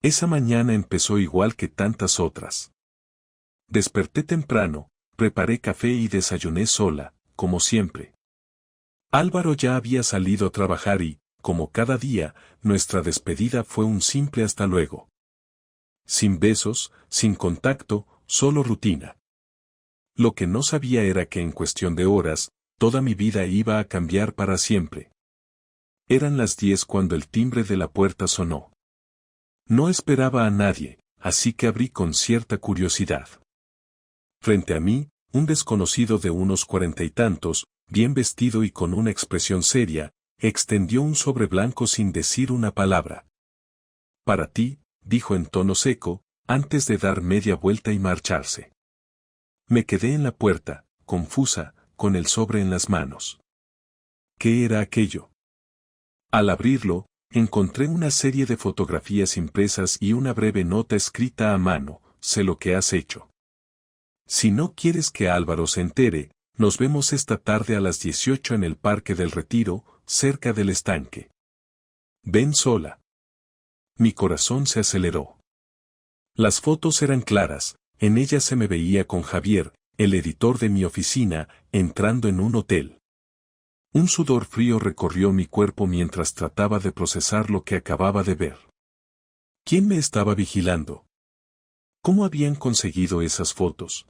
Esa mañana empezó igual que tantas otras. Desperté temprano, preparé café y desayuné sola, como siempre. Álvaro ya había salido a trabajar y, como cada día, nuestra despedida fue un simple hasta luego. Sin besos, sin contacto, solo rutina. Lo que no sabía era que en cuestión de horas, toda mi vida iba a cambiar para siempre. Eran las 10 cuando el timbre de la puerta sonó. No esperaba a nadie, así que abrí con cierta curiosidad. Frente a mí, un desconocido de unos 40 y tantos, bien vestido y con una expresión seria, extendió un sobre blanco sin decir una palabra. Para ti, dijo en tono seco, antes de dar media vuelta y marcharse. Me quedé en la puerta, confusa, con el sobre en las manos. ¿Qué era aquello? Al abrirlo, encontré una serie de fotografías impresas y una breve nota escrita a mano: sé lo que has hecho. Si no quieres que Álvaro se entere, nos vemos esta tarde a las 18 en el Parque del Retiro, cerca del estanque. Ven sola. Mi corazón se aceleró. Las fotos eran claras, en ellas se me veía con Javier, el editor de mi oficina, entrando en un hotel. Un sudor frío recorrió mi cuerpo mientras trataba de procesar lo que acababa de ver. ¿Quién me estaba vigilando? ¿Cómo habían conseguido esas fotos?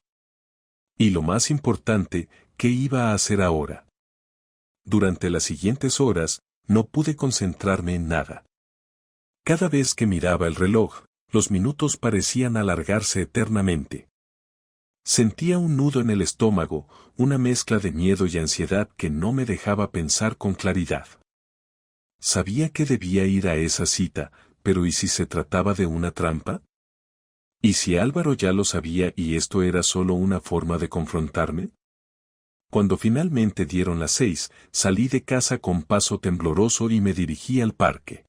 Y lo más importante, ¿qué iba a hacer ahora? Durante las siguientes horas, no pude concentrarme en nada. Cada vez que miraba el reloj, los minutos parecían alargarse eternamente. Sentía un nudo en el estómago, una mezcla de miedo y ansiedad que no me dejaba pensar con claridad. Sabía que debía ir a esa cita, pero ¿y si se trataba de una trampa? ¿Y si Álvaro ya lo sabía y esto era solo una forma de confrontarme? Cuando finalmente dieron las 6, salí de casa con paso tembloroso y me dirigí al parque.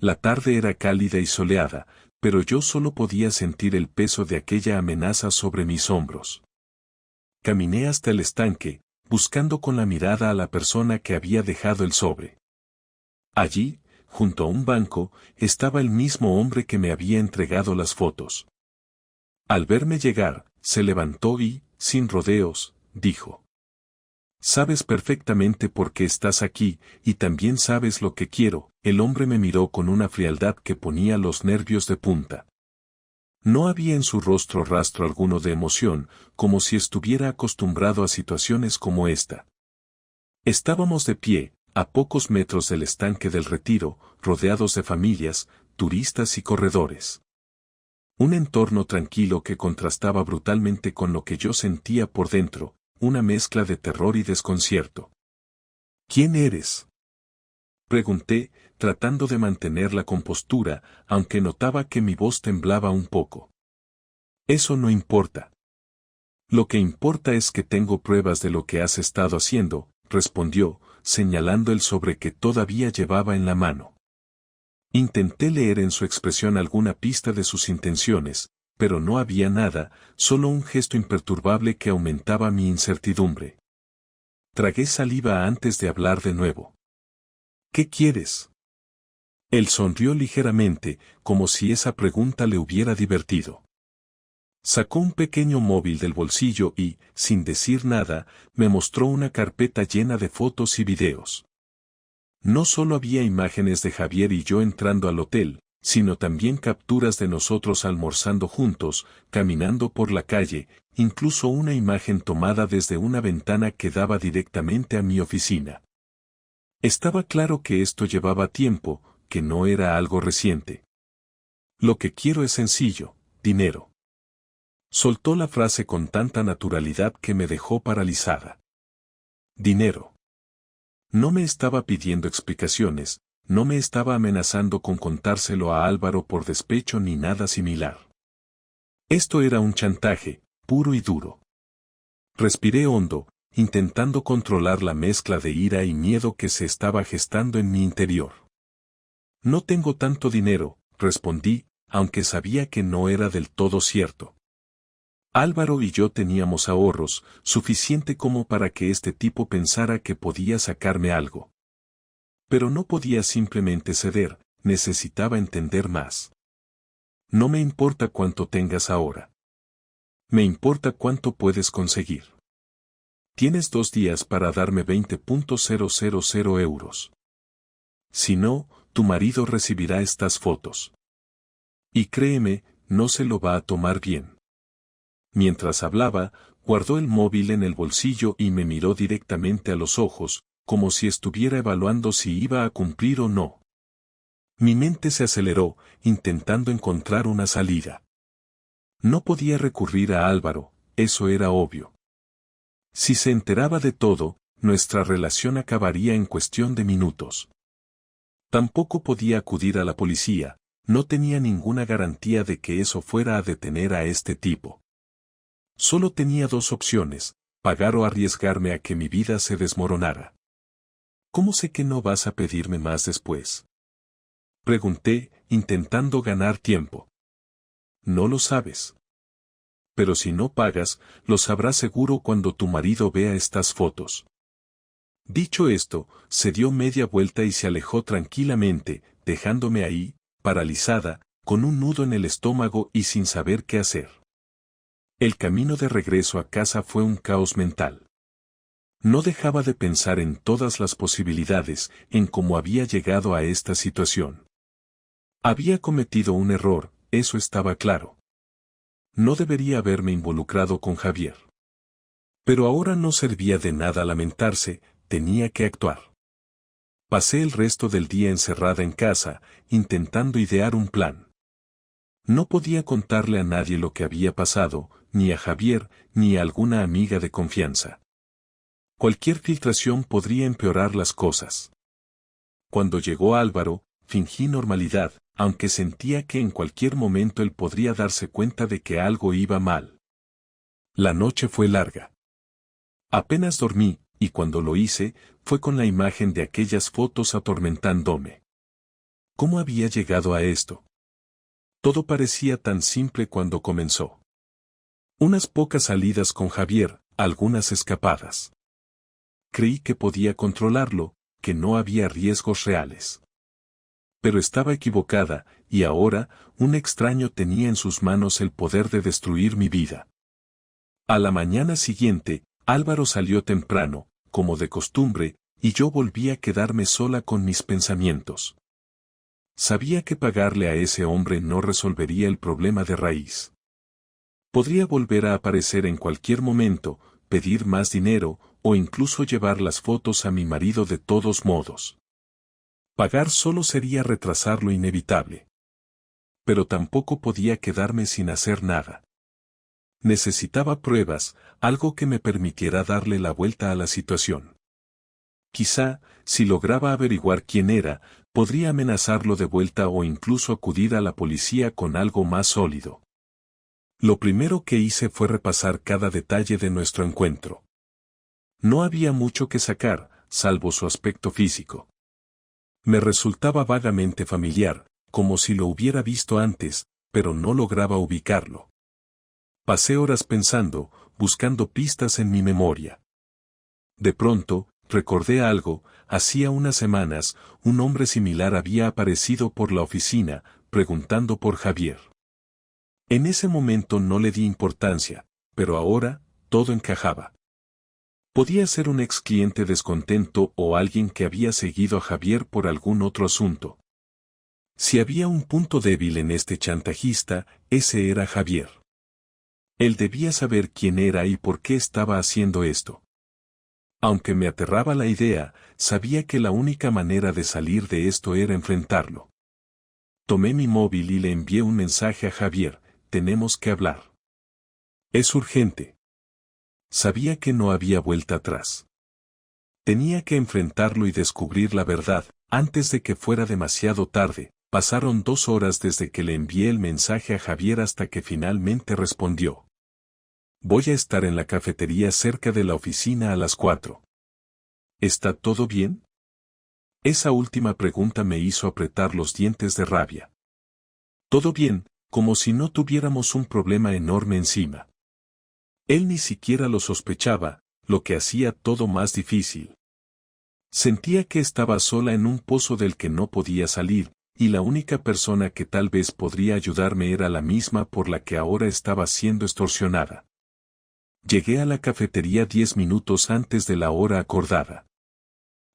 La tarde era cálida y soleada, pero yo solo podía sentir el peso de aquella amenaza sobre mis hombros. Caminé hasta el estanque, buscando con la mirada a la persona que había dejado el sobre. Allí, junto a un banco, estaba el mismo hombre que me había entregado las fotos. Al verme llegar, se levantó y, sin rodeos, dijo: «Sabes perfectamente por qué estás aquí, y también sabes lo que quiero». El hombre me miró con una frialdad que ponía los nervios de punta. No había en su rostro rastro alguno de emoción, como si estuviera acostumbrado a situaciones como esta. Estábamos de pie, a pocos metros del estanque del Retiro, rodeados de familias, turistas y corredores. Un entorno tranquilo que contrastaba brutalmente con lo que yo sentía por dentro, una mezcla de terror y desconcierto. «¿Quién eres?», pregunté, tratando de mantener la compostura, aunque notaba que mi voz temblaba un poco. «Eso no importa. Lo que importa es que tengo pruebas de lo que has estado haciendo», respondió, señalando el sobre que todavía llevaba en la mano. Intenté leer en su expresión alguna pista de sus intenciones, pero no había nada, solo un gesto imperturbable que aumentaba mi incertidumbre. Tragué saliva antes de hablar de nuevo. «¿Qué quieres?». Él sonrió ligeramente, como si esa pregunta le hubiera divertido. Sacó un pequeño móvil del bolsillo y, sin decir nada, me mostró una carpeta llena de fotos y videos. No solo había imágenes de Javier y yo entrando al hotel, sino también capturas de nosotros almorzando juntos, caminando por la calle, incluso una imagen tomada desde una ventana que daba directamente a mi oficina. Estaba claro que esto llevaba tiempo, que no era algo reciente. «Lo que quiero es sencillo: dinero». Soltó la frase con tanta naturalidad que me dejó paralizada. Dinero. No me estaba pidiendo explicaciones, no me estaba amenazando con contárselo a Álvaro por despecho ni nada similar. Esto era un chantaje, puro y duro. Respiré hondo, intentando controlar la mezcla de ira y miedo que se estaba gestando en mi interior. «No tengo tanto dinero», respondí, aunque sabía que no era del todo cierto. Álvaro y yo teníamos ahorros, suficiente como para que este tipo pensara que podía sacarme algo. Pero no podía simplemente ceder, necesitaba entender más. No me importa cuánto tengas ahora. Me importa cuánto puedes conseguir. Tienes 2 días para darme 20.000 euros. Si no, tu marido recibirá estas fotos. Y créeme, no se lo va a tomar bien. Mientras hablaba, guardó el móvil en el bolsillo y me miró directamente a los ojos, como si estuviera evaluando si iba a cumplir o no. Mi mente se aceleró, intentando encontrar una salida. No podía recurrir a Álvaro, eso era obvio. Si se enteraba de todo, nuestra relación acabaría en cuestión de minutos. Tampoco podía acudir a la policía, no tenía ninguna garantía de que eso fuera a detener a este tipo. Solo tenía 2 opciones, pagar o arriesgarme a que mi vida se desmoronara. ¿Cómo sé que no vas a pedirme más después? Pregunté, intentando ganar tiempo. No lo sabes. Pero si no pagas, lo sabrás seguro cuando tu marido vea estas fotos. Dicho esto, se dio media vuelta y se alejó tranquilamente, dejándome ahí, paralizada, con un nudo en el estómago y sin saber qué hacer. El camino de regreso a casa fue un caos mental. No dejaba de pensar en todas las posibilidades, en cómo había llegado a esta situación. Había cometido un error, eso estaba claro. No debería haberme involucrado con Javier. Pero ahora no servía de nada lamentarse, tenía que actuar. Pasé el resto del día encerrada en casa, intentando idear un plan. No podía contarle a nadie lo que había pasado, ni a Javier, ni a alguna amiga de confianza. Cualquier filtración podría empeorar las cosas. Cuando llegó Álvaro, fingí normalidad, aunque sentía que en cualquier momento él podría darse cuenta de que algo iba mal. La noche fue larga. Apenas dormí, y cuando lo hice, fue con la imagen de aquellas fotos atormentándome. ¿Cómo había llegado a esto? Todo parecía tan simple cuando comenzó. Unas pocas salidas con Javier, algunas escapadas. Creí que podía controlarlo, que no había riesgos reales. Pero estaba equivocada, y ahora, un extraño tenía en sus manos el poder de destruir mi vida. A la mañana siguiente, Álvaro salió temprano, como de costumbre, y yo volví a quedarme sola con mis pensamientos. Sabía que pagarle a ese hombre no resolvería el problema de raíz. Podría volver a aparecer en cualquier momento, pedir más dinero, o incluso llevar las fotos a mi marido de todos modos. Pagar solo sería retrasar lo inevitable. Pero tampoco podía quedarme sin hacer nada. Necesitaba pruebas, algo que me permitiera darle la vuelta a la situación. Quizá, si lograba averiguar quién era, podría amenazarlo de vuelta o incluso acudir a la policía con algo más sólido. Lo primero que hice fue repasar cada detalle de nuestro encuentro. No había mucho que sacar, salvo su aspecto físico. Me resultaba vagamente familiar, como si lo hubiera visto antes, pero no lograba ubicarlo. Pasé horas pensando, buscando pistas en mi memoria. De pronto, recordé algo, hacía unas semanas, un hombre similar había aparecido por la oficina, preguntando por Javier. En ese momento no le di importancia, pero ahora, todo encajaba. Podía ser un ex cliente descontento o alguien que había seguido a Javier por algún otro asunto. Si había un punto débil en este chantajista, ese era Javier. Él debía saber quién era y por qué estaba haciendo esto. Aunque me aterraba la idea, sabía que la única manera de salir de esto era enfrentarlo. Tomé mi móvil y le envié un mensaje a Javier: tenemos que hablar. Es urgente. Sabía que no había vuelta atrás. Tenía que enfrentarlo y descubrir la verdad, antes de que fuera demasiado tarde. Pasaron 2 horas desde que le envié el mensaje a Javier hasta que finalmente respondió. Voy a estar en la cafetería cerca de la oficina a las 4. ¿Está todo bien? Esa última pregunta me hizo apretar los dientes de rabia. Todo bien, como si no tuviéramos un problema enorme encima. Él ni siquiera lo sospechaba, lo que hacía todo más difícil. Sentía que estaba sola en un pozo del que no podía salir, y la única persona que tal vez podría ayudarme era la misma por la que ahora estaba siendo extorsionada. Llegué a la cafetería 10 minutos antes de la hora acordada.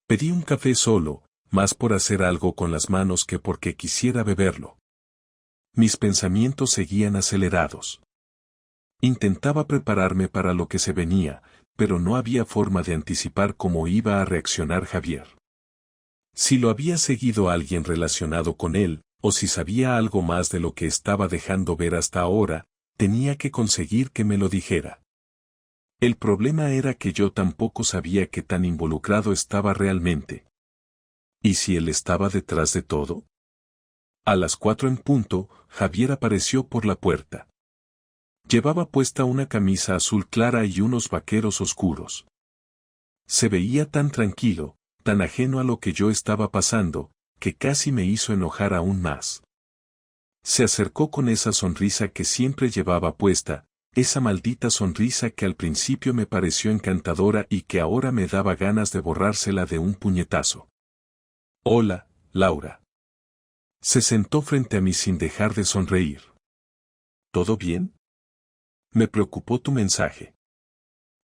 Pedí un café solo, más por hacer algo con las manos que porque quisiera beberlo. Mis pensamientos seguían acelerados. Intentaba prepararme para lo que se venía, pero no había forma de anticipar cómo iba a reaccionar Javier. Si lo había seguido alguien relacionado con él, o si sabía algo más de lo que estaba dejando ver hasta ahora, tenía que conseguir que me lo dijera. El problema era que yo tampoco sabía qué tan involucrado estaba realmente. ¿Y si él estaba detrás de todo? A las 4 en punto, Javier apareció por la puerta. Llevaba puesta una camisa azul clara y unos vaqueros oscuros. Se veía tan tranquilo, tan ajeno a lo que yo estaba pasando, que casi me hizo enojar aún más. Se acercó con esa sonrisa que siempre llevaba puesta, esa maldita sonrisa que al principio me pareció encantadora y que ahora me daba ganas de borrársela de un puñetazo. Hola, Laura. Se sentó frente a mí sin dejar de sonreír. ¿Todo bien? Me preocupó tu mensaje.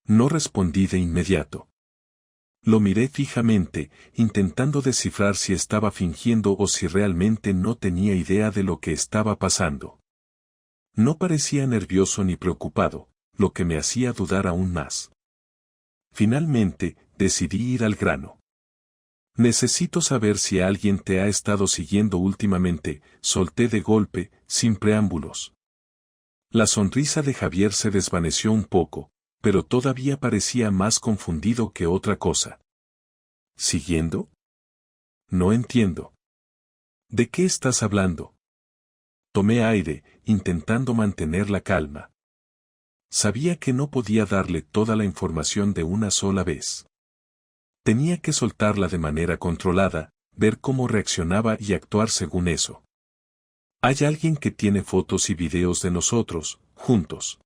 No respondí de inmediato. Lo miré fijamente, intentando descifrar si estaba fingiendo o si realmente no tenía idea de lo que estaba pasando. No parecía nervioso ni preocupado, lo que me hacía dudar aún más. Finalmente, decidí ir al grano. Necesito saber si alguien te ha estado siguiendo últimamente, solté de golpe, sin preámbulos. La sonrisa de Javier se desvaneció un poco, pero todavía parecía más confundido que otra cosa. ¿Siguiendo? No entiendo. ¿De qué estás hablando? Tomé aire, intentando mantener la calma. Sabía que no podía darle toda la información de una sola vez. Tenía que soltarla de manera controlada, ver cómo reaccionaba y actuar según eso. Hay alguien que tiene fotos y videos de nosotros, juntos.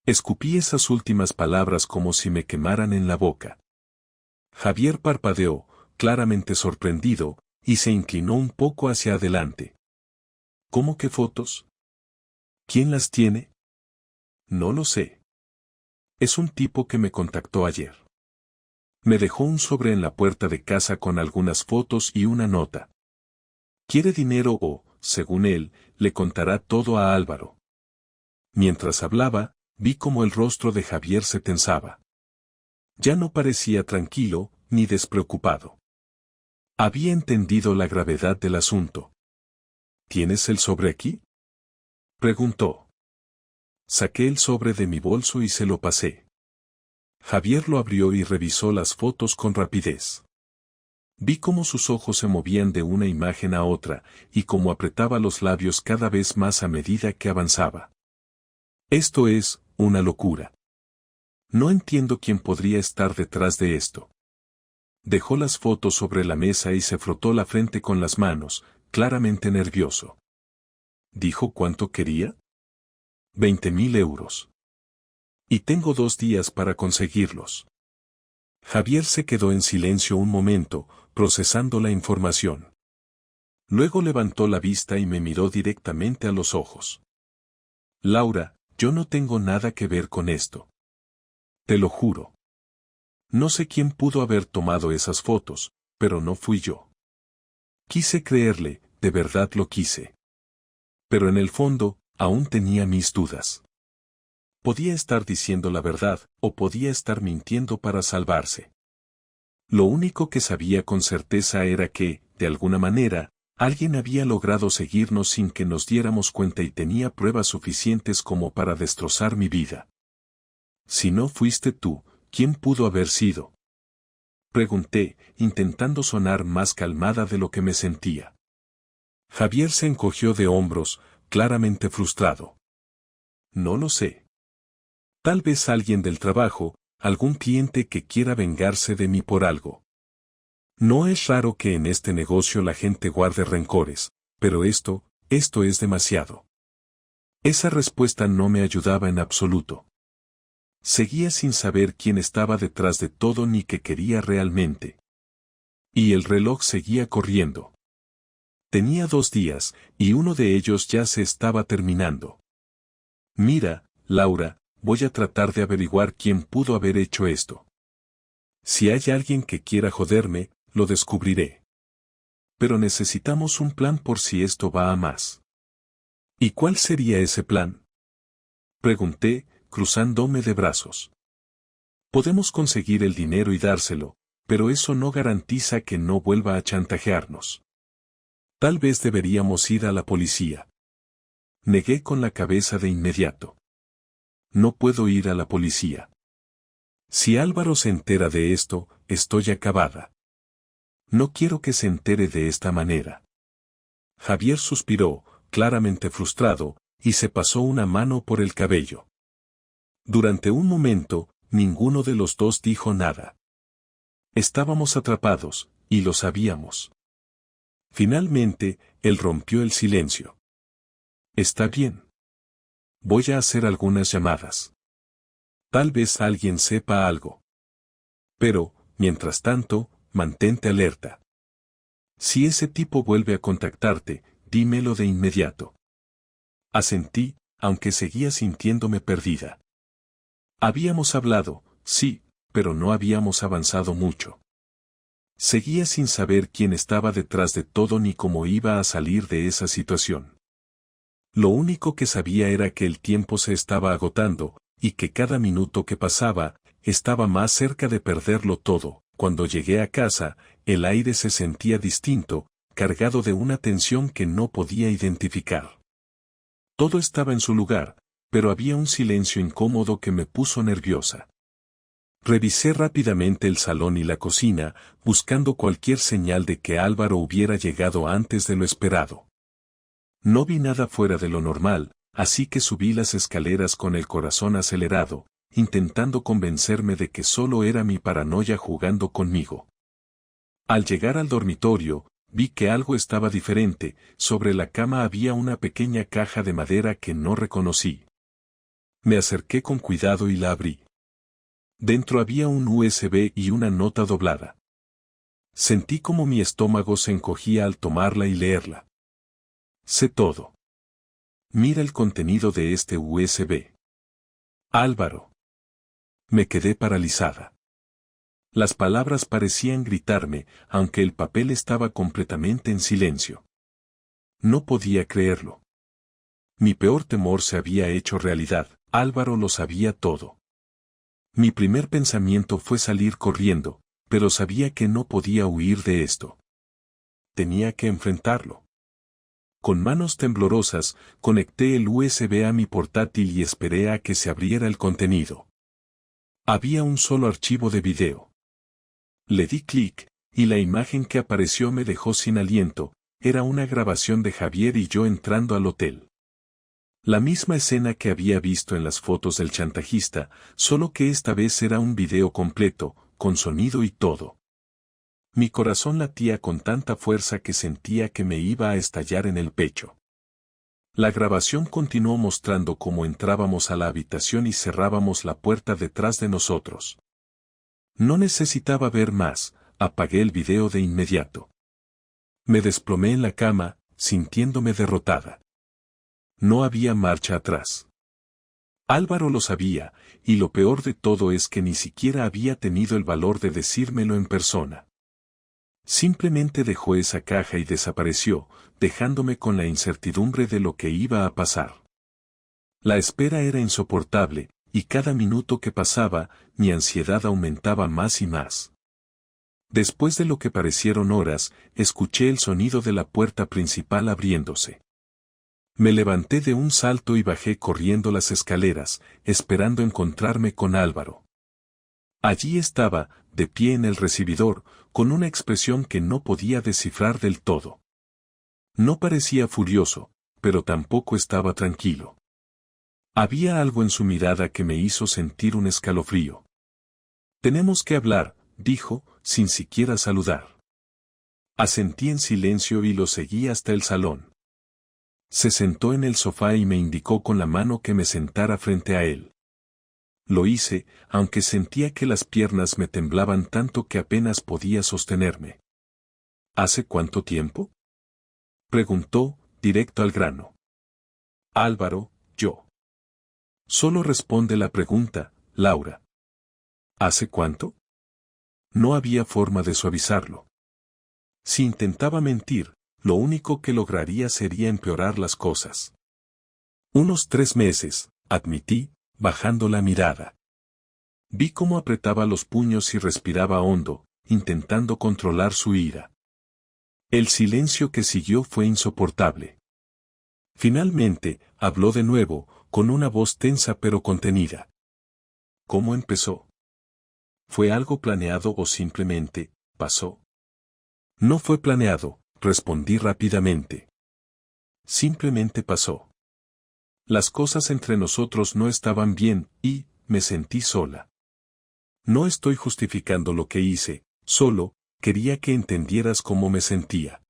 Escupí esas últimas palabras como si me quemaran en la boca. Javier parpadeó, claramente sorprendido, y se inclinó un poco hacia adelante. ¿Cómo que fotos? ¿Quién las tiene? No lo sé. Es un tipo que me contactó ayer. Me dejó un sobre en la puerta de casa con algunas fotos y una nota. Quiere dinero o, según él, le contará todo a Álvaro. Mientras hablaba, vi cómo el rostro de Javier se tensaba. Ya no parecía tranquilo, ni despreocupado. Había entendido la gravedad del asunto. ¿Tienes el sobre aquí? Preguntó. Saqué el sobre de mi bolso y se lo pasé. Javier lo abrió y revisó las fotos con rapidez. Vi cómo sus ojos se movían de una imagen a otra, y cómo apretaba los labios cada vez más a medida que avanzaba. Esto es, una locura. No entiendo quién podría estar detrás de esto. Dejó las fotos sobre la mesa y se frotó la frente con las manos, claramente nervioso. ¿Dijo cuánto quería? 20.000 euros. Y tengo 2 días para conseguirlos. Javier se quedó en silencio un momento, procesando la información. Luego levantó la vista y me miró directamente a los ojos. Laura, yo no tengo nada que ver con esto. Te lo juro. No sé quién pudo haber tomado esas fotos, pero no fui yo. Quise creerle, de verdad lo quise. Pero en el fondo, aún tenía mis dudas. Podía estar diciendo la verdad, o podía estar mintiendo para salvarse. Lo único que sabía con certeza era que, de alguna manera, alguien había logrado seguirnos sin que nos diéramos cuenta y tenía pruebas suficientes como para destrozar mi vida. Si no fuiste tú, ¿quién pudo haber sido? Pregunté, intentando sonar más calmada de lo que me sentía. Javier se encogió de hombros, claramente frustrado. No lo sé. Tal vez alguien del trabajo, algún cliente que quiera vengarse de mí por algo. No es raro que en este negocio la gente guarde rencores, pero esto es demasiado. Esa respuesta no me ayudaba en absoluto. Seguía sin saber quién estaba detrás de todo ni qué quería realmente. Y el reloj seguía corriendo. Tenía 2 días, y uno de ellos ya se estaba terminando. Mira, Laura, voy a tratar de averiguar quién pudo haber hecho esto. Si hay alguien que quiera joderme, lo descubriré. Pero necesitamos un plan por si esto va a más. ¿Y cuál sería ese plan? Pregunté, cruzándome de brazos. Podemos conseguir el dinero y dárselo, pero eso no garantiza que no vuelva a chantajearnos. Tal vez deberíamos ir a la policía. Negué con la cabeza de inmediato. No puedo ir a la policía. Si Álvaro se entera de esto, estoy acabada. No quiero que se entere de esta manera. Javier suspiró, claramente frustrado, y se pasó una mano por el cabello. Durante un momento, ninguno de los dos dijo nada. Estábamos atrapados, y lo sabíamos. Finalmente, él rompió el silencio. Está bien. Voy a hacer algunas llamadas. Tal vez alguien sepa algo. Pero, mientras tanto, mantente alerta. Si ese tipo vuelve a contactarte, dímelo de inmediato. Asentí, aunque seguía sintiéndome perdida. Habíamos hablado, sí, pero no habíamos avanzado mucho. Seguía sin saber quién estaba detrás de todo ni cómo iba a salir de esa situación. Lo único que sabía era que el tiempo se estaba agotando, y que cada minuto que pasaba, estaba más cerca de perderlo todo. Cuando llegué a casa, el aire se sentía distinto, cargado de una tensión que no podía identificar. Todo estaba en su lugar, pero había un silencio incómodo que me puso nerviosa. Revisé rápidamente el salón y la cocina, buscando cualquier señal de que Álvaro hubiera llegado antes de lo esperado. No vi nada fuera de lo normal, así que subí las escaleras con el corazón acelerado, intentando convencerme de que solo era mi paranoia jugando conmigo. Al llegar al dormitorio, vi que algo estaba diferente. Sobre la cama había una pequeña caja de madera que no reconocí. Me acerqué con cuidado y la abrí. Dentro había un USB y una nota doblada. Sentí como mi estómago se encogía al tomarla y leerla. Sé todo. Mira el contenido de este USB. Álvaro. Me quedé paralizada. Las palabras parecían gritarme, aunque el papel estaba completamente en silencio. No podía creerlo. Mi peor temor se había hecho realidad. Álvaro lo sabía todo. Mi primer pensamiento fue salir corriendo, pero sabía que no podía huir de esto. Tenía que enfrentarlo. Con manos temblorosas, conecté el USB a mi portátil y esperé a que se abriera el contenido. Había un solo archivo de video. Le di clic, y la imagen que apareció me dejó sin aliento. Era una grabación de Javier y yo entrando al hotel. La misma escena que había visto en las fotos del chantajista, solo que esta vez era un video completo, con sonido y todo. Mi corazón latía con tanta fuerza que sentía que me iba a estallar en el pecho. La grabación continuó mostrando cómo entrábamos a la habitación y cerrábamos la puerta detrás de nosotros. No necesitaba ver más, apagué el video de inmediato. Me desplomé en la cama, sintiéndome derrotada. No había marcha atrás. Álvaro lo sabía, y lo peor de todo es que ni siquiera había tenido el valor de decírmelo en persona. Simplemente dejó esa caja y desapareció, dejándome con la incertidumbre de lo que iba a pasar. La espera era insoportable, y cada minuto que pasaba, mi ansiedad aumentaba más y más. Después de lo que parecieron horas, escuché el sonido de la puerta principal abriéndose. Me levanté de un salto y bajé corriendo las escaleras, esperando encontrarme con Álvaro. Allí estaba, de pie en el recibidor, con una expresión que no podía descifrar del todo. No parecía furioso, pero tampoco estaba tranquilo. Había algo en su mirada que me hizo sentir un escalofrío. Tenemos que hablar, dijo, sin siquiera saludar. Asentí en silencio y lo seguí hasta el salón. Se sentó en el sofá y me indicó con la mano que me sentara frente a él. Lo hice, aunque sentía que las piernas me temblaban tanto que apenas podía sostenerme. ¿Hace cuánto tiempo? Preguntó, directo al grano. Álvaro, yo. Solo responde la pregunta, Laura. ¿Hace cuánto? No había forma de suavizarlo. Si intentaba mentir, lo único que lograría sería empeorar las cosas. Unos 3 meses, admití, bajando la mirada. Vi cómo apretaba los puños y respiraba hondo, intentando controlar su ira. El silencio que siguió fue insoportable. Finalmente, habló de nuevo, con una voz tensa pero contenida. ¿Cómo empezó? ¿Fue algo planeado o simplemente pasó? No fue planeado, respondí rápidamente. Simplemente pasó. Las cosas entre nosotros no estaban bien, y me sentí sola. No estoy justificando lo que hice, solo quería que entendieras cómo me sentía.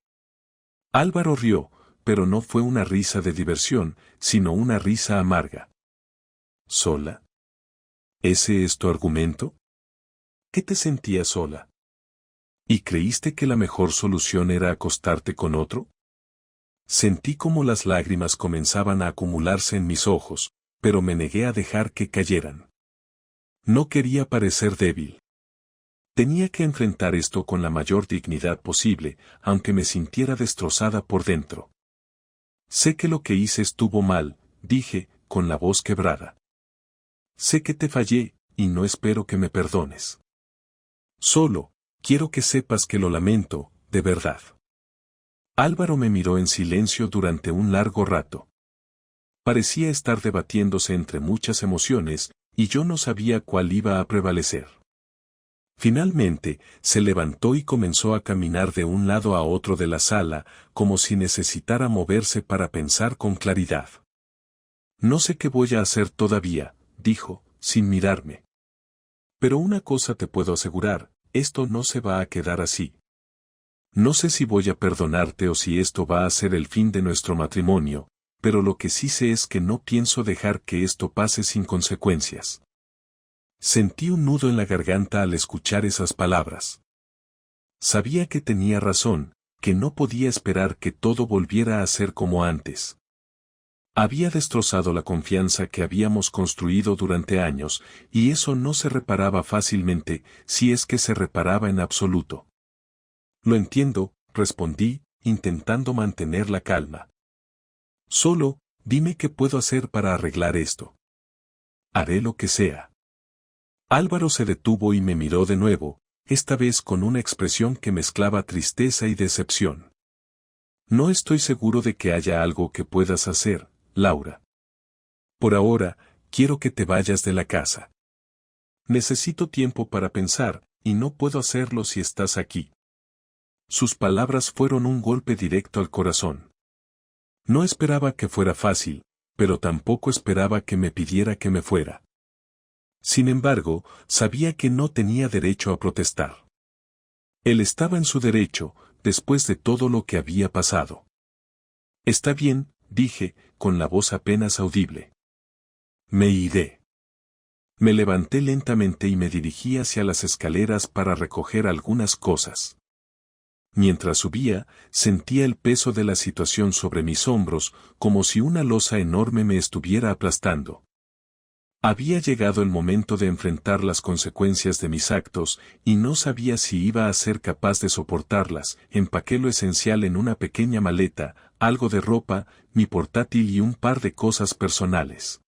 Álvaro rió, pero no fue una risa de diversión, sino una risa amarga. ¿Sola? ¿Ese es tu argumento? ¿Qué te sentías sola? ¿Y creíste que la mejor solución era acostarte con otro? Sentí como las lágrimas comenzaban a acumularse en mis ojos, pero me negué a dejar que cayeran. No quería parecer débil. Tenía que enfrentar esto con la mayor dignidad posible, aunque me sintiera destrozada por dentro. Sé que lo que hice estuvo mal, dije, con la voz quebrada. Sé que te fallé, y no espero que me perdones. Solo, quiero que sepas que lo lamento, de verdad. Álvaro me miró en silencio durante un largo rato. Parecía estar debatiéndose entre muchas emociones, y yo no sabía cuál iba a prevalecer. Finalmente, se levantó y comenzó a caminar de un lado a otro de la sala, como si necesitara moverse para pensar con claridad. No sé qué voy a hacer todavía, dijo, sin mirarme. Pero una cosa te puedo asegurar, esto no se va a quedar así. No sé si voy a perdonarte o si esto va a ser el fin de nuestro matrimonio, pero lo que sí sé es que no pienso dejar que esto pase sin consecuencias. Sentí un nudo en la garganta al escuchar esas palabras. Sabía que tenía razón, que no podía esperar que todo volviera a ser como antes. Había destrozado la confianza que habíamos construido durante años, y eso no se reparaba fácilmente, si es que se reparaba en absoluto. Lo entiendo, respondí, intentando mantener la calma. Solo, dime qué puedo hacer para arreglar esto. Haré lo que sea. Álvaro se detuvo y me miró de nuevo, esta vez con una expresión que mezclaba tristeza y decepción. No estoy seguro de que haya algo que puedas hacer, Laura. Por ahora, quiero que te vayas de la casa. Necesito tiempo para pensar, y no puedo hacerlo si estás aquí. Sus palabras fueron un golpe directo al corazón. No esperaba que fuera fácil, pero tampoco esperaba que me pidiera que me fuera. Sin embargo, sabía que no tenía derecho a protestar. Él estaba en su derecho, después de todo lo que había pasado. Está bien, dije, con la voz apenas audible. Me iré. Me levanté lentamente y me dirigí hacia las escaleras para recoger algunas cosas. Mientras subía, sentía el peso de la situación sobre mis hombros, como si una losa enorme me estuviera aplastando. Había llegado el momento de enfrentar las consecuencias de mis actos, y no sabía si iba a ser capaz de soportarlas. Empaqué lo esencial en una pequeña maleta, algo de ropa, mi portátil y un par de cosas personales.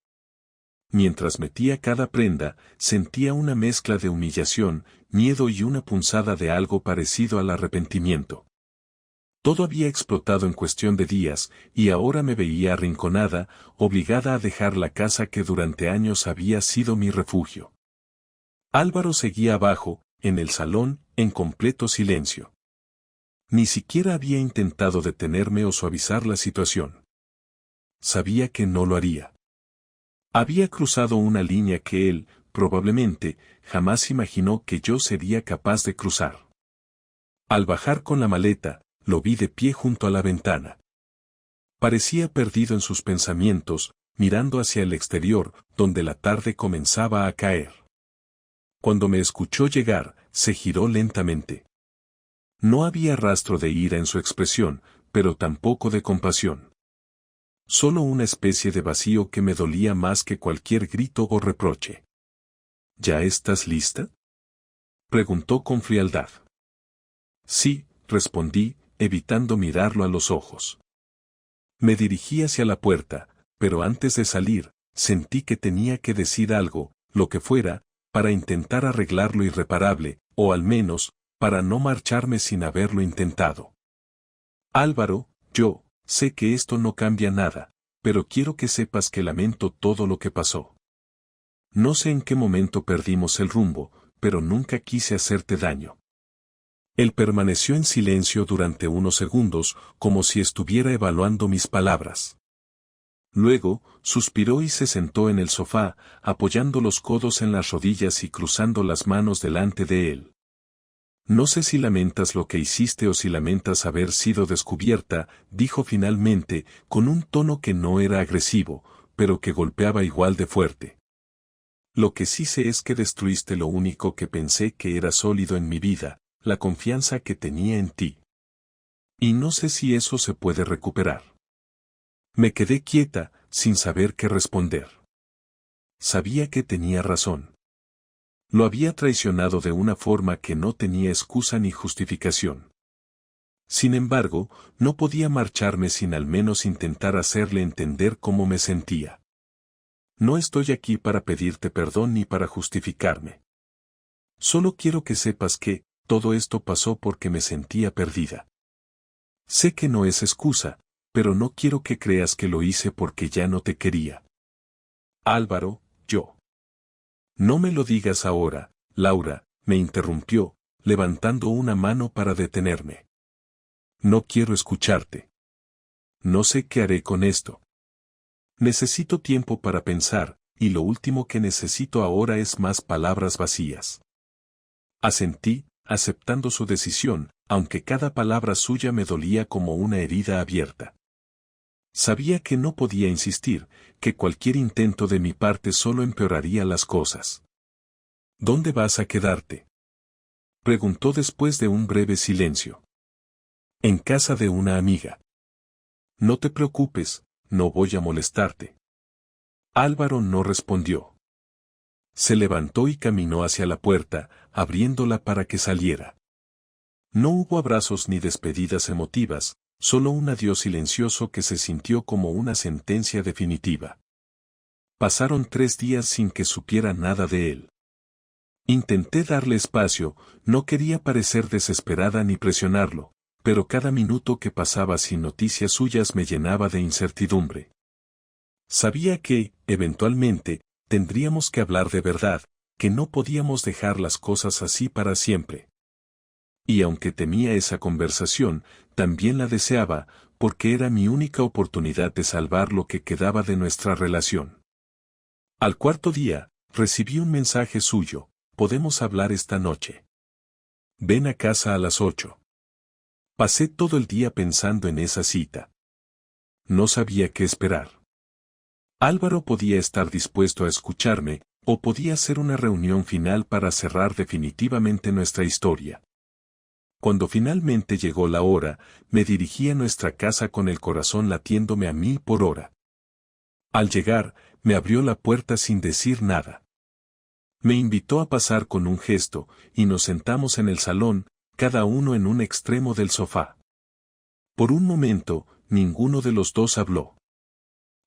Mientras metía cada prenda, sentía una mezcla de humillación, miedo y una punzada de algo parecido al arrepentimiento. Todo había explotado en cuestión de días, y ahora me veía arrinconada, obligada a dejar la casa que durante años había sido mi refugio. Álvaro seguía abajo, en el salón, en completo silencio. Ni siquiera había intentado detenerme o suavizar la situación. Sabía que no lo haría. Había cruzado una línea que él, probablemente, jamás imaginó que yo sería capaz de cruzar. Al bajar con la maleta, lo vi de pie junto a la ventana. Parecía perdido en sus pensamientos, mirando hacia el exterior, donde la tarde comenzaba a caer. Cuando me escuchó llegar, se giró lentamente. No había rastro de ira en su expresión, pero tampoco de compasión. Solo una especie de vacío que me dolía más que cualquier grito o reproche. ¿Ya estás lista?, preguntó con frialdad. Sí, respondí, evitando mirarlo a los ojos. Me dirigí hacia la puerta, pero antes de salir, sentí que tenía que decir algo, lo que fuera, para intentar arreglar lo irreparable, o al menos, para no marcharme sin haberlo intentado. Álvaro, yo sé que esto no cambia nada, pero quiero que sepas que lamento todo lo que pasó. No sé en qué momento perdimos el rumbo, pero nunca quise hacerte daño. Él permaneció en silencio durante unos segundos, como si estuviera evaluando mis palabras. Luego, suspiró y se sentó en el sofá, apoyando los codos en las rodillas y cruzando las manos delante de él. No sé si lamentas lo que hiciste o si lamentas haber sido descubierta, dijo finalmente, con un tono que no era agresivo, pero que golpeaba igual de fuerte. Lo que sí sé es que destruiste lo único que pensé que era sólido en mi vida, la confianza que tenía en ti. Y no sé si eso se puede recuperar. Me quedé quieta, sin saber qué responder. Sabía que tenía razón. Lo había traicionado de una forma que no tenía excusa ni justificación. Sin embargo, no podía marcharme sin al menos intentar hacerle entender cómo me sentía. No estoy aquí para pedirte perdón ni para justificarme. Solo quiero que sepas que, todo esto pasó porque me sentía perdida. Sé que no es excusa, pero no quiero que creas que lo hice porque ya no te quería. Álvaro, yo. No me lo digas ahora, Laura, me interrumpió, levantando una mano para detenerme. No quiero escucharte. No sé qué haré con esto. Necesito tiempo para pensar, y lo último que necesito ahora es más palabras vacías. Asentí, aceptando su decisión, aunque cada palabra suya me dolía como una herida abierta. Sabía que no podía insistir, que cualquier intento de mi parte solo empeoraría las cosas. ¿Dónde vas a quedarte?, preguntó después de un breve silencio. En casa de una amiga. No te preocupes, no voy a molestarte. Álvaro no respondió. Se levantó y caminó hacia la puerta, abriéndola para que saliera. No hubo abrazos ni despedidas emotivas, solo un adiós silencioso que se sintió como una sentencia definitiva. Pasaron 3 días sin que supiera nada de él. Intenté darle espacio, no quería parecer desesperada ni presionarlo, pero cada minuto que pasaba sin noticias suyas me llenaba de incertidumbre. Sabía que, eventualmente, tendríamos que hablar de verdad, que no podíamos dejar las cosas así para siempre. Y aunque temía esa conversación, también la deseaba, porque era mi única oportunidad de salvar lo que quedaba de nuestra relación. Al 4.º día, recibí un mensaje suyo: podemos hablar esta noche. Ven a casa a las 8. Pasé todo el día pensando en esa cita. No sabía qué esperar. Álvaro podía estar dispuesto a escucharme, o podía ser una reunión final para cerrar definitivamente nuestra historia. Cuando finalmente llegó la hora, me dirigí a nuestra casa con el corazón latiéndome a 1000 por hora. Al llegar, me abrió la puerta sin decir nada. Me invitó a pasar con un gesto, y nos sentamos en el salón, cada uno en un extremo del sofá. Por un momento, ninguno de los dos habló.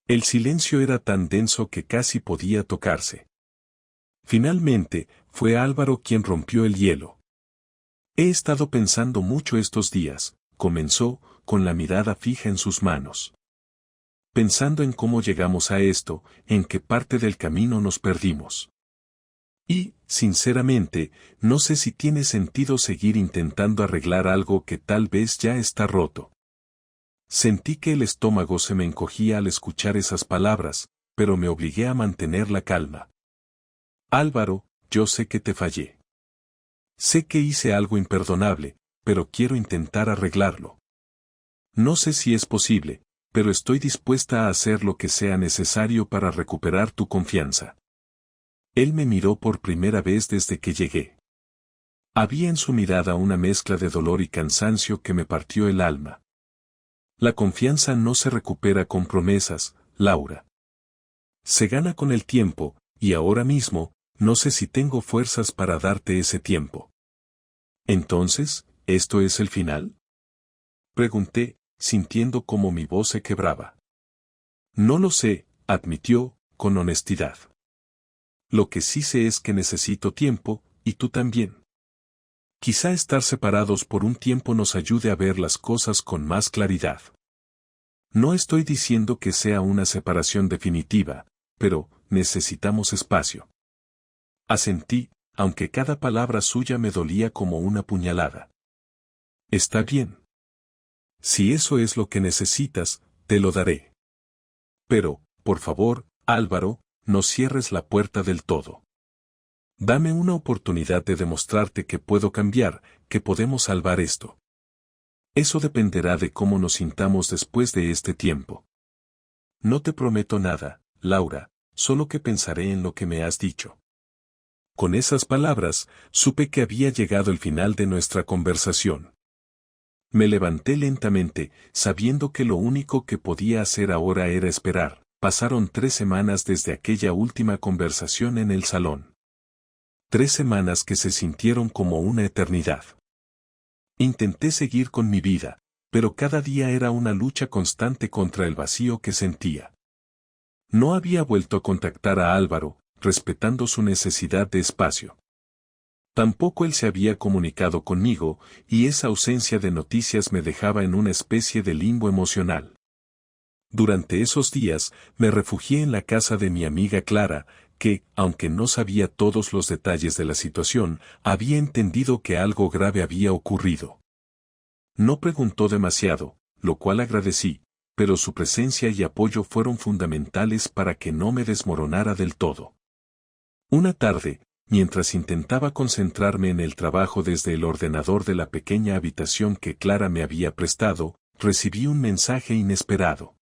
El silencio era tan denso que casi podía tocarse. Finalmente, fue Álvaro quien rompió el hielo. He estado pensando mucho estos días, comenzó, con la mirada fija en sus manos. Pensando en cómo llegamos a esto, en qué parte del camino nos perdimos. Y, sinceramente, no sé si tiene sentido seguir intentando arreglar algo que tal vez ya está roto. Sentí que el estómago se me encogía al escuchar esas palabras, pero me obligué a mantener la calma. Álvaro, yo sé que te fallé. Sé que hice algo imperdonable, pero quiero intentar arreglarlo. No sé si es posible, pero estoy dispuesta a hacer lo que sea necesario para recuperar tu confianza. Él me miró por primera vez desde que llegué. Había en su mirada una mezcla de dolor y cansancio que me partió el alma. La confianza no se recupera con promesas, Laura. Se gana con el tiempo, y ahora mismo, no sé si tengo fuerzas para darte ese tiempo. Entonces, ¿esto es el final? Pregunté, sintiendo cómo mi voz se quebraba. No lo sé, admitió, con honestidad. Lo que sí sé es que necesito tiempo, y tú también. Quizá estar separados por un tiempo nos ayude a ver las cosas con más claridad. No estoy diciendo que sea una separación definitiva, pero necesitamos espacio. Asentí, aunque cada palabra suya me dolía como una puñalada. Está bien. Si eso es lo que necesitas, te lo daré. Pero, por favor, Álvaro, no cierres la puerta del todo. Dame una oportunidad de demostrarte que puedo cambiar, que podemos salvar esto. Eso dependerá de cómo nos sintamos después de este tiempo. No te prometo nada, Laura, solo que pensaré en lo que me has dicho. Con esas palabras, supe que había llegado el final de nuestra conversación. Me levanté lentamente, sabiendo que lo único que podía hacer ahora era esperar. Pasaron 3 semanas desde aquella última conversación en el salón. 3 semanas que se sintieron como una eternidad. Intenté seguir con mi vida, pero cada día era una lucha constante contra el vacío que sentía. No había vuelto a contactar a Álvaro, respetando su necesidad de espacio. Tampoco él se había comunicado conmigo, y esa ausencia de noticias me dejaba en una especie de limbo emocional. Durante esos días, me refugié en la casa de mi amiga Clara, que, aunque no sabía todos los detalles de la situación, había entendido que algo grave había ocurrido. No preguntó demasiado, lo cual agradecí, pero su presencia y apoyo fueron fundamentales para que no me desmoronara del todo. Una tarde, mientras intentaba concentrarme en el trabajo desde el ordenador de la pequeña habitación que Clara me había prestado, recibí un mensaje inesperado.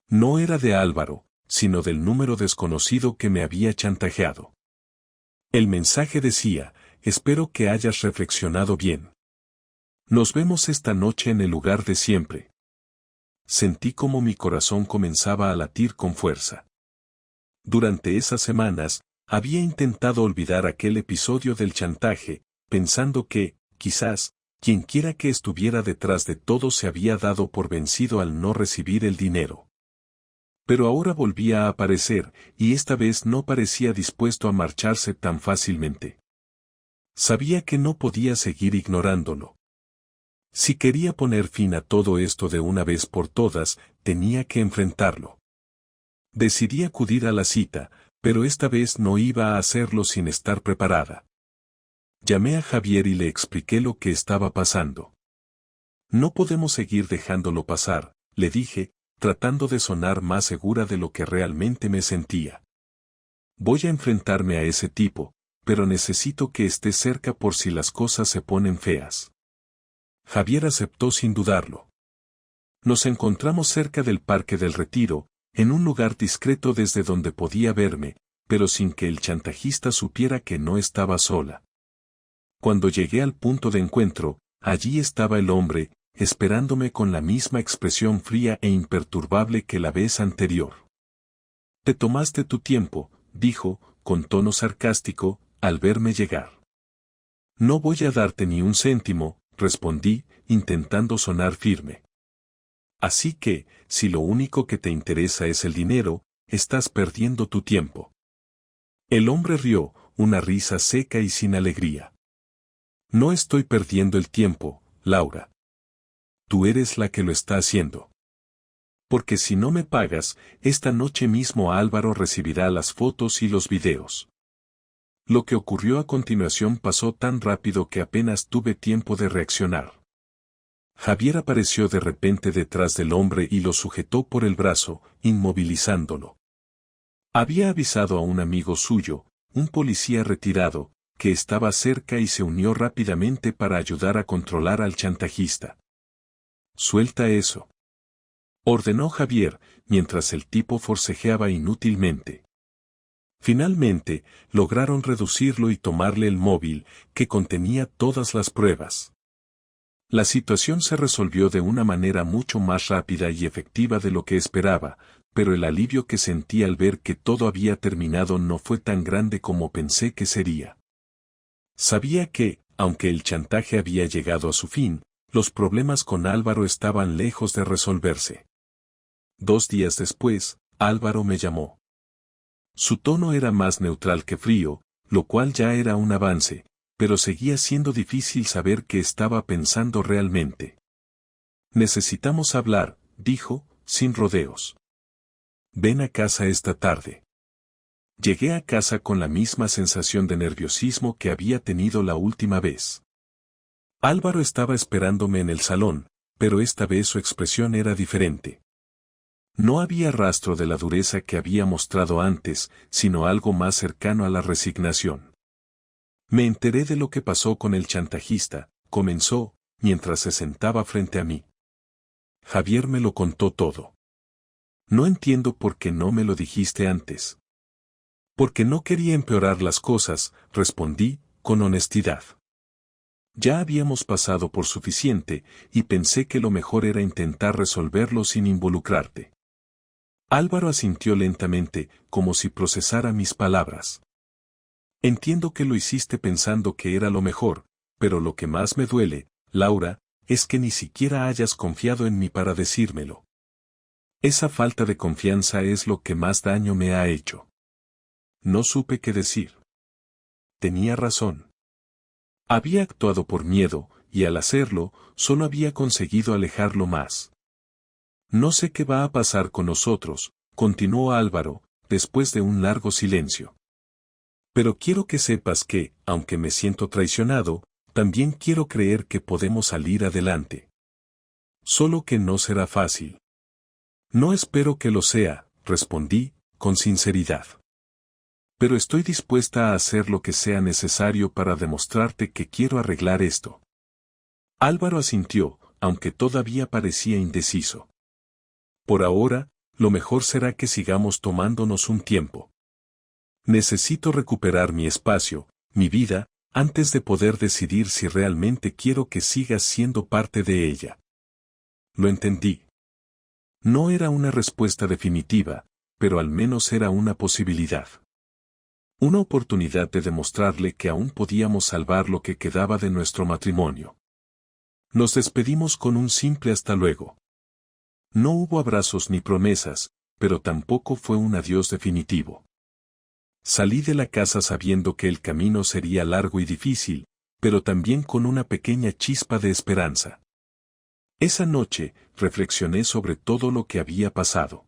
No era de Álvaro, sino del número desconocido que me había chantajeado. El mensaje decía: espero que hayas reflexionado bien. Nos vemos esta noche en el lugar de siempre. Sentí como mi corazón comenzaba a latir con fuerza. Durante esas semanas, había intentado olvidar aquel episodio del chantaje, pensando que, quizás, quienquiera que estuviera detrás de todo se había dado por vencido al no recibir el dinero. Pero ahora volvía a aparecer, y esta vez no parecía dispuesto a marcharse tan fácilmente. Sabía que no podía seguir ignorándolo. Si quería poner fin a todo esto de una vez por todas, tenía que enfrentarlo. Decidí acudir a la cita, pero esta vez no iba a hacerlo sin estar preparada. Llamé a Javier y le expliqué lo que estaba pasando. No podemos seguir dejándolo pasar, le dije, tratando de sonar más segura de lo que realmente me sentía. Voy a enfrentarme a ese tipo, pero necesito que esté cerca por si las cosas se ponen feas. Javier aceptó sin dudarlo. Nos encontramos cerca del Parque del Retiro, en un lugar discreto desde donde podía verme, pero sin que el chantajista supiera que no estaba sola. Cuando llegué al punto de encuentro, allí estaba el hombre, esperándome con la misma expresión fría e imperturbable que la vez anterior. Te tomaste tu tiempo, dijo, con tono sarcástico, al verme llegar. No voy a darte ni un céntimo, respondí, intentando sonar firme. Así que, si lo único que te interesa es el dinero, estás perdiendo tu tiempo. El hombre rió, una risa seca y sin alegría. No estoy perdiendo el tiempo, Laura. Tú eres la que lo está haciendo. Porque si no me pagas, esta noche mismo Álvaro recibirá las fotos y los videos. Lo que ocurrió a continuación pasó tan rápido que apenas tuve tiempo de reaccionar. Javier apareció de repente detrás del hombre y lo sujetó por el brazo, inmovilizándolo. Había avisado a un amigo suyo, un policía retirado, que estaba cerca y se unió rápidamente para ayudar a controlar al chantajista. Suelta eso, ordenó Javier, mientras el tipo forcejeaba inútilmente. Finalmente, lograron reducirlo y tomarle el móvil, que contenía todas las pruebas. La situación se resolvió de una manera mucho más rápida y efectiva de lo que esperaba, pero el alivio que sentí al ver que todo había terminado no fue tan grande como pensé que sería. Sabía que, aunque el chantaje había llegado a su fin, los problemas con Álvaro estaban lejos de resolverse. 2 días después, Álvaro me llamó. Su tono era más neutral que frío, lo cual ya era un avance, pero seguía siendo difícil saber qué estaba pensando realmente. Necesitamos hablar, dijo, sin rodeos. Ven a casa esta tarde. Llegué a casa con la misma sensación de nerviosismo que había tenido la última vez. Álvaro estaba esperándome en el salón, pero esta vez su expresión era diferente. No había rastro de la dureza que había mostrado antes, sino algo más cercano a la resignación. Me enteré de lo que pasó con el chantajista, comenzó, mientras se sentaba frente a mí. Javier me lo contó todo. No entiendo por qué no me lo dijiste antes. Porque no quería empeorar las cosas, respondí, con honestidad. Ya habíamos pasado por suficiente, y pensé que lo mejor era intentar resolverlo sin involucrarte. Álvaro asintió lentamente, como si procesara mis palabras. Entiendo que lo hiciste pensando que era lo mejor, pero lo que más me duele, Laura, es que ni siquiera hayas confiado en mí para decírmelo. Esa falta de confianza es lo que más daño me ha hecho. No supe qué decir. Tenía razón. Había actuado por miedo, y al hacerlo, solo había conseguido alejarlo más. No sé qué va a pasar con nosotros, continuó Álvaro, después de un largo silencio. Pero quiero que sepas que, aunque me siento traicionado, también quiero creer que podemos salir adelante. Solo que no será fácil. No espero que lo sea, respondí, con sinceridad. Pero estoy dispuesta a hacer lo que sea necesario para demostrarte que quiero arreglar esto. Álvaro asintió, aunque todavía parecía indeciso. Por ahora, lo mejor será que sigamos tomándonos un tiempo. Necesito recuperar mi espacio, mi vida, antes de poder decidir si realmente quiero que sigas siendo parte de ella. Lo entendí. No era una respuesta definitiva, pero al menos era una posibilidad. Una oportunidad de demostrarle que aún podíamos salvar lo que quedaba de nuestro matrimonio. Nos despedimos con un simple hasta luego. No hubo abrazos ni promesas, pero tampoco fue un adiós definitivo. Salí de la casa sabiendo que el camino sería largo y difícil, pero también con una pequeña chispa de esperanza. Esa noche, reflexioné sobre todo lo que había pasado.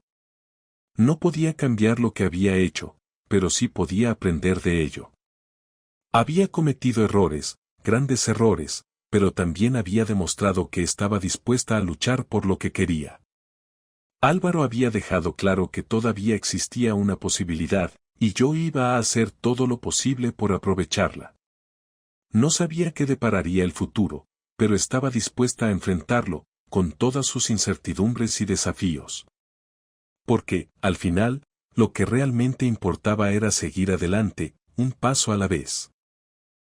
No podía cambiar lo que había hecho, pero sí podía aprender de ello. Había cometido errores, grandes errores, pero también había demostrado que estaba dispuesta a luchar por lo que quería. Álvaro había dejado claro que todavía existía una posibilidad, y yo iba a hacer todo lo posible por aprovecharla. No sabía qué depararía el futuro, pero estaba dispuesta a enfrentarlo, con todas sus incertidumbres y desafíos. Porque, al final, lo que realmente importaba era seguir adelante, un paso a la vez.